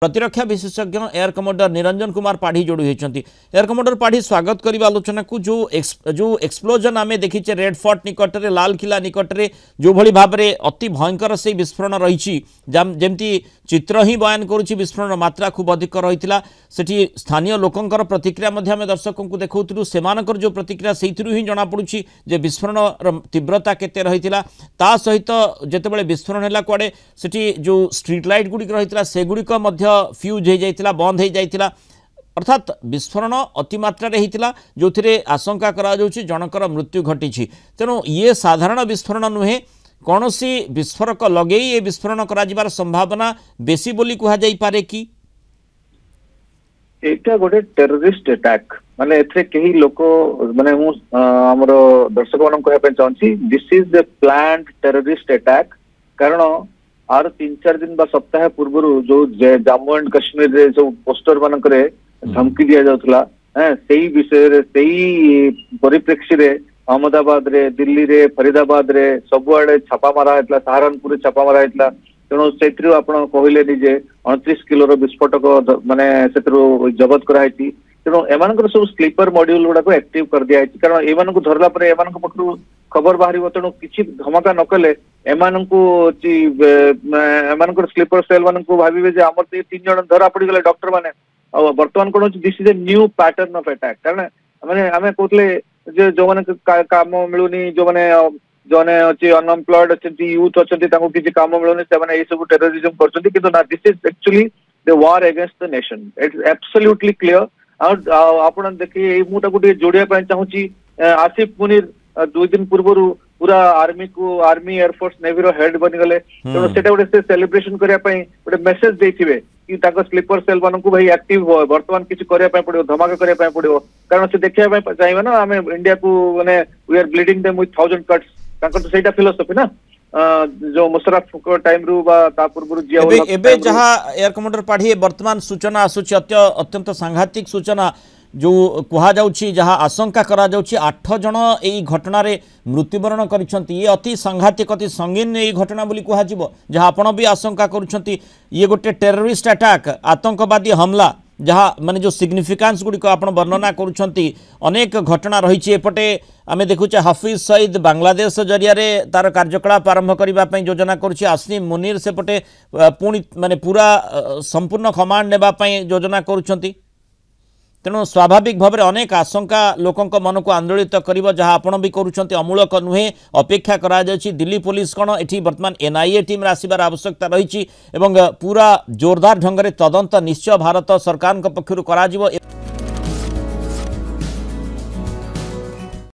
प्रतिरक्षा विशेषज्ञ air commander Niranjan Kumar पाढ़ी जोड़ी होती। एयर कमांडर पाढ़ी स्वागत करने आलोचना को जो एक्सप्लोजन आम देखीचे रेड फोर्ट निकट में लाल किला निकट में जो भली भाव में अति भयंकर से विस्फोरण रही जमती चित्र ही बयान करुच्ची विस्फोरण मात्रा खूब अधिक रही सेठी स्थानीय लोकंकर प्रतिक्रिया आम दर्शकों को देखा से जो प्रतिक्रिया से ही जनापड़ी जे विस्फोरण तीव्रता केते रही ता सहित जितेबाला विस्फोरण है कड़े से जो स्ट्रीट लाइट गुड़िक रही से गुड़िक फ्यूज हो जाइतिला बंद हो जाइतिला अर्थात विस्फोरण अतिमात्रा होता जो आशंका करा जाउछि जनकर मृत्यु घटी। तेणु ये साधारण विस्फोरण नुहे कौन सी विस्फोरक लगे ये विस्फोरण करार संभावना बेसी बोली कह जाई पारे कि एटा गोटे टेररिस्ट अटैक माने एथरे केही लोक माने हूँ हमर दर्शक मन कहबे चाहूँगी this is the planned terrorist attack कारण आर 3-4 दिन बा सप्ताह पूर्व जो जम्मू एंड कश्मीर रे जो पोस्टर मानक धमकी दि जाउथला सेही विषय रे सेही परिप्रेक्षी रे अहमदाबाद रे दिल्ली रे फरीदाबाद रे सबुआड़े छापा मारा हेतला सहारनपुर छापा मारा हेतला तेणु से आपण कहले निजे 29 किलो विस्फोटक माने से जबत कराई तेणु एम सब स्लीपर मॉड्यूल गुड़ाक एक्टिव कर दिया कारण एम धरला पाखु खबर बाहर तेणु किसी धमका नकले एम स्लीपर सेल मान भावे आम 3 जन धरा पड़ गले डॉक्टर मैंने बर्तमान कौन this is a new pattern of attack कारण मैंने आम कहते जो मैंने काम मिलूनी जो मैंने जोने अच्छी अनएम्प्लॉयड अच्छी यूथ अच्छा किसी काम मिलूनी से सब टेररिज्म कर this is actually the war against the nation it's absolutely clear. आप देखिए मुझे जोड़िया चाहूँगी आसिफ मुनीर 2 दिन पूर्व पूरा आर्मी एयरफोर्स नेवी रो हेड बनी गले तेणु से गोटे सेलिब्रेशन करने गोटे मेसेज देथिबे कि स्लीपर सेल मान को भाई एक्टिव हो बर्तमान किसी करने पड़ो धमाका करने पड़ो कारण से देखा चाहिए ना आम इंडिया को माने we are bleeding them with 1000 cuts तांकर तो सेटा फिलोसफी ना जो मुशर्रफ टाइम रु बा ता पूर्व एबे जहां एयर कमांडर पाढ़ी वर्तमान सूचना आसुची अत्यंत सांघातिक सूचना जो कहा जाउछि जहां आशंका करा जाउछि 8 जन एई घटना रे मृत्युवरण करिसंती ये अति सांघातिक अति संगीन एई घटना बोली कहा जिवो जहां आपण भी आशंका करुछंती ये गोटे टेररिस्ट अटैक आतंकवादी हमला जहाँ माने जो सिग्निफिकेंस गुड़ी को आपण वर्णना करुछंती अनेक घटना रही एपटे आम देखुचे हाफिज सईद बांग्लादेश जरिया तार कार्यकलाप आरंभ करने योजना करुच्ची आसिफ मुनीर सेपटे पुणी माने पूरा संपूर्ण कमांड नेबापी योजना करुछंती तेणु स्वाभाविक भाव में अनेक आशंका लोकों मन को आंदोलित कर जहाँ आपण भी करुँच अमूलक नुहे अपेक्षा करा दिल्ली पुलिस कौन ये बर्तमान एनआईए टीम आसबार आवश्यकता रही पूरा जोरदार ढंग से तदंत निश्चय भारत सरकार पक्षर करा